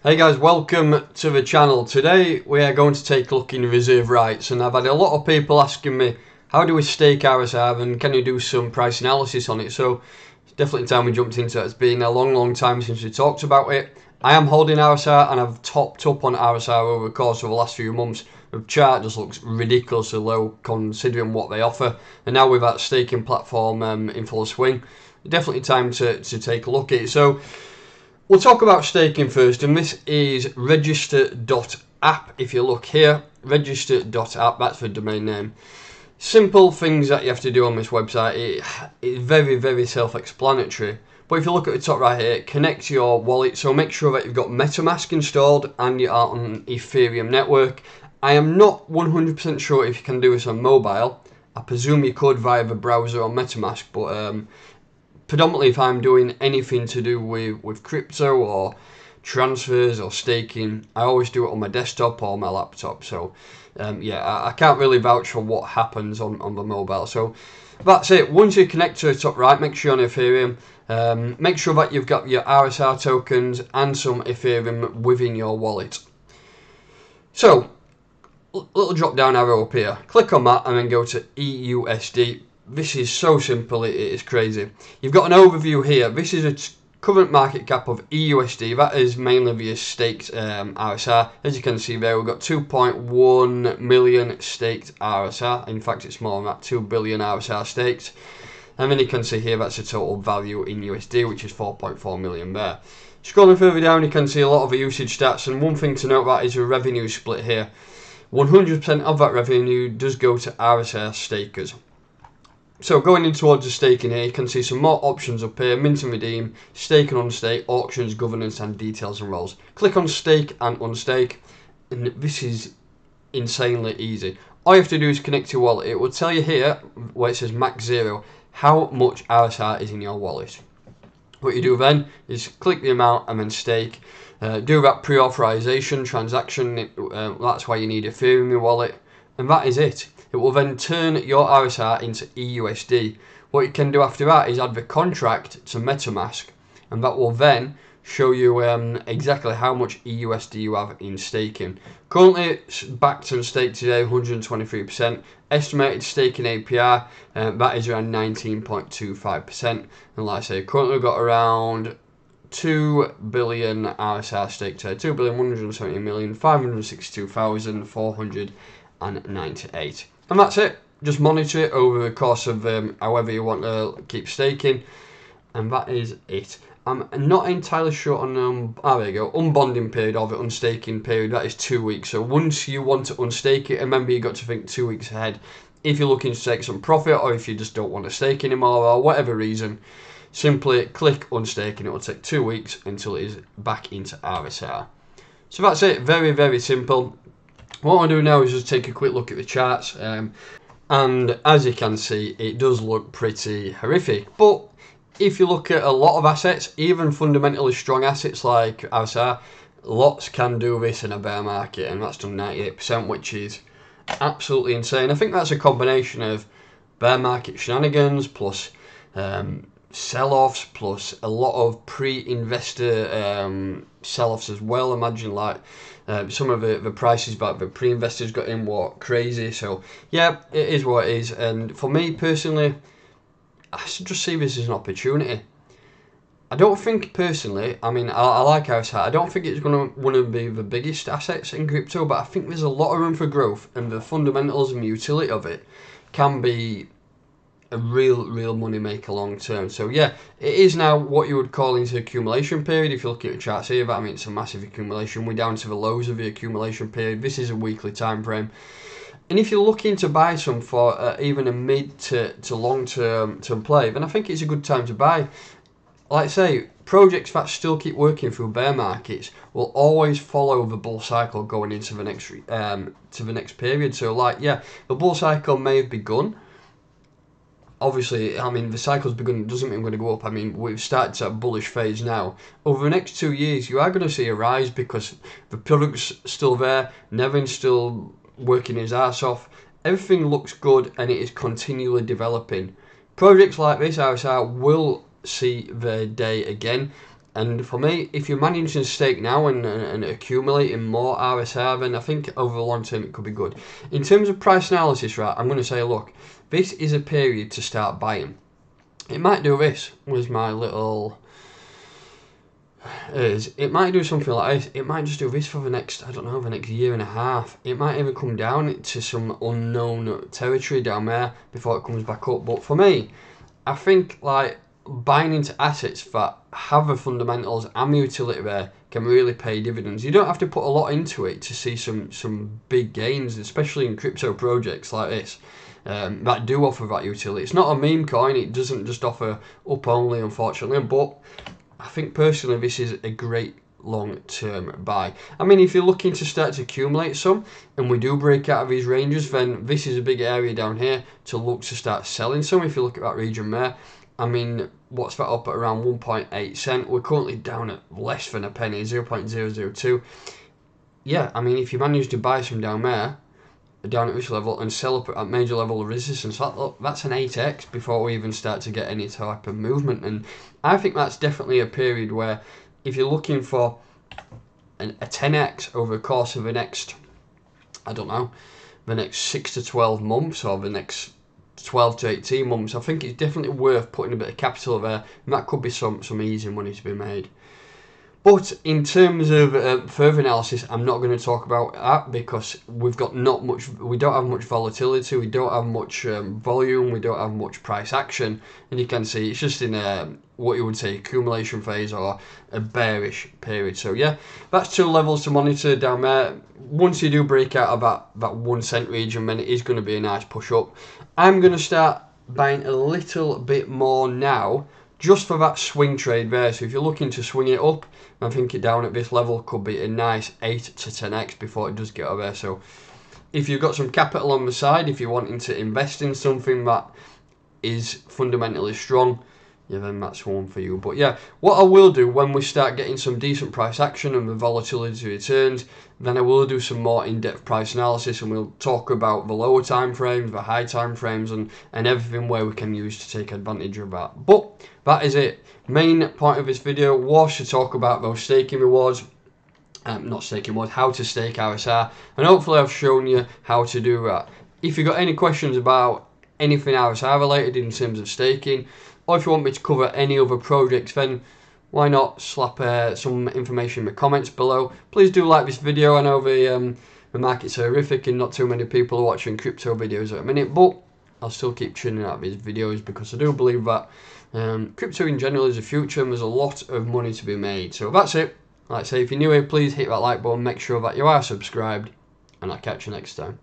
Hey guys, welcome to the channel. Today we are going to take a look in reserve rights, and I've had a lot of people asking me how do we stake RSR and can you do some price analysis on it. So it's definitely time we jumped into it. It's been a long time since we talked about it. I am holding RSR and I've topped up on RSR over the course of the last few months. The chart just looks ridiculously low considering what they offer, and now with that staking platform in full swing, definitely time to take a look at it. So we'll talk about staking first, and this is register.app. If you look here, register.app, that's the domain name. Simple things that you have to do on this website. It's very self-explanatory. But if you look at the top right here, connect your wallet. So make sure that you've got MetaMask installed and you are on Ethereum network. I am not 100% sure if you can do this on mobile. I presume you could via the browser or MetaMask, but predominantly if I'm doing anything to do with crypto or transfers or staking, I always do it on my desktop or my laptop. So yeah, I can't really vouch for what happens on the mobile. So that's it. Once you connect to the top right, make sure you're on Ethereum. Make sure that you've got your RSR tokens and some Ethereum within your wallet. So little drop down arrow up here, click on that and then go to EUSD. This is so simple, it is crazy. You've got an overview here. This is a current market cap of EUSD. That is mainly via staked RSR. As you can see there, we've got 2.1 million staked RSR. In fact, it's more than that, 2 billion RSR staked. And then you can see here that's the total value in USD, which is 4.4 million there. Scrolling further down, you can see a lot of the usage stats. And one thing to note about is the revenue split here. 100% of that revenue does go to RSR stakers. So going in towards the staking here, you can see some more options up here: mint and redeem, stake and unstake, auctions, governance and details and roles. Click on stake and unstake, and this is insanely easy. All you have to do is connect your wallet. It will tell you here where it says max 0 how much RSR is in your wallet. What you do then is click the amount and then stake. Do that pre-authorization transaction, that's why you need Ethereum in your wallet, and that is it. It will then turn your RSR into EUSD. What you can do after that is add the contract to MetaMask, and that will then show you exactly how much EUSD you have in staking. Currently it's backed and staked today 123%. Estimated staking APR, that is around 19.25%. And like I say, currently we've got around 2 billion RSR staked today, 2,170,562,498. And that's it. Just monitor it over the course of however you want to keep staking, and that is it. I'm not entirely sure on there you go, unbonding period or the unstaking period. That is 2 weeks. So once you want to unstake it, remember you got to think 2 weeks ahead. If you're looking to take some profit, or if you just don't want to stake anymore, or whatever reason, simply click unstake and it will take 2 weeks until it is back into RSR. So that's it. Very simple. What I'll do now is just take a quick look at the charts, and as you can see, it does look pretty horrific. But if you look at a lot of assets, even fundamentally strong assets like RSR, lots can do this in a bear market, and that's done 98%, which is absolutely insane. I think that's a combination of bear market shenanigans plus sell-offs plus a lot of pre-investor sell-offs as well. Imagine like some of the prices back the pre-investors got in were crazy. So yeah, it is what it is. And for me personally, I just see this as an opportunity. I don't think personally, I mean, I like RSR. I don't think it's going to be the biggest assets in crypto, but I think there's a lot of room for growth, and the fundamentals and utility of it can be a real money maker long term. So yeah, it is now what you would call into accumulation period. If you look at the charts here, I mean, it's a massive accumulation. We're down to the lows of the accumulation period. This is a weekly time frame, and if you're looking to buy some for even a mid to long term play, then I think it's a good time to buy. Like I say, projects that still keep working through bear markets will always follow the bull cycle going into the next period. So like, yeah, the bull cycle may have begun. Obviously, I mean, the cycle's begun, it doesn't mean we're going to go up. I mean, we've started that bullish phase now. Over the next 2 years, you are going to see a rise because the product's still there, Nevin's still working his ass off. Everything looks good and it is continually developing. Projects like this, RSR, will see their day again. And for me, if you're managing to stake now and accumulating more RSR, then I think over the long term it could be good. In terms of price analysis, right, I'm going to say, look, this is a period to start buying. It might do this, was my little... It might do something like this. It might just do this for the next, I don't know, the next year and a half. It might even come down to some unknown territory down there before it comes back up. But for me, I think like buying into assets that have the fundamentals and the utility there can really pay dividends. You don't have to put a lot into it to see some big gains, especially in crypto projects like this. That do offer that utility. It's not a meme coin. It doesn't just offer up only, unfortunately, but I think personally this is a great long-term buy. I mean, if you're looking to start to accumulate some and we do break out of these ranges, then this is a big area down here to look to start selling some. If you look at that region there, I mean, what's that up at around 1.8 cent? We're currently down at less than a penny, 0.002. Yeah, I mean, if you manage to buy some down there, down at this level, and sell up at that major level of resistance, that's an 8x before we even start to get any type of movement. And I think that's definitely a period where if you're looking for a 10x over the course of the next, I don't know, the next 6 to 12 months or the next 12 to 18 months, I think it's definitely worth putting a bit of capital there, and that could be some easy money to be made. But in terms of further analysis, I'm not going to talk about that because we don't have much volatility, we don't have much volume, we don't have much price action, and you can see it's just in what you would say accumulation phase or a bearish period. So yeah, that's 2 levels to monitor down there. Once you do break out of that 1 cent region, then it is going to be a nice push up. I'm going to start buying a little bit more now, just for that swing trade there. So if you're looking to swing it up, I think it down at this level could be a nice 8 to 10x before it does get over there. So if you've got some capital on the side, if you're wanting to invest in something that is fundamentally strong, yeah, then that's one for you. But yeah, what I will do when we start getting some decent price action and the volatility returns, then I will do some more in-depth price analysis, and we'll talk about the lower time frames, the high time frames, and everything where we can use to take advantage of that. But that is it. Main point of this video was to talk about those staking rewards. Not staking rewards, how to stake RSR, and hopefully I've shown you how to do that. If you've got any questions about anything RSR related in terms of staking, or if you want me to cover any other projects, then why not slap some information in the comments below. Please do like this video. I know the market's horrific and not too many people are watching crypto videos at a minute, but I'll still keep churning out these videos because I do believe that crypto in general is the future and there's a lot of money to be made. So that's it. Like I say, if you're new here, please hit that like button, make sure that you are subscribed, and I'll catch you next time.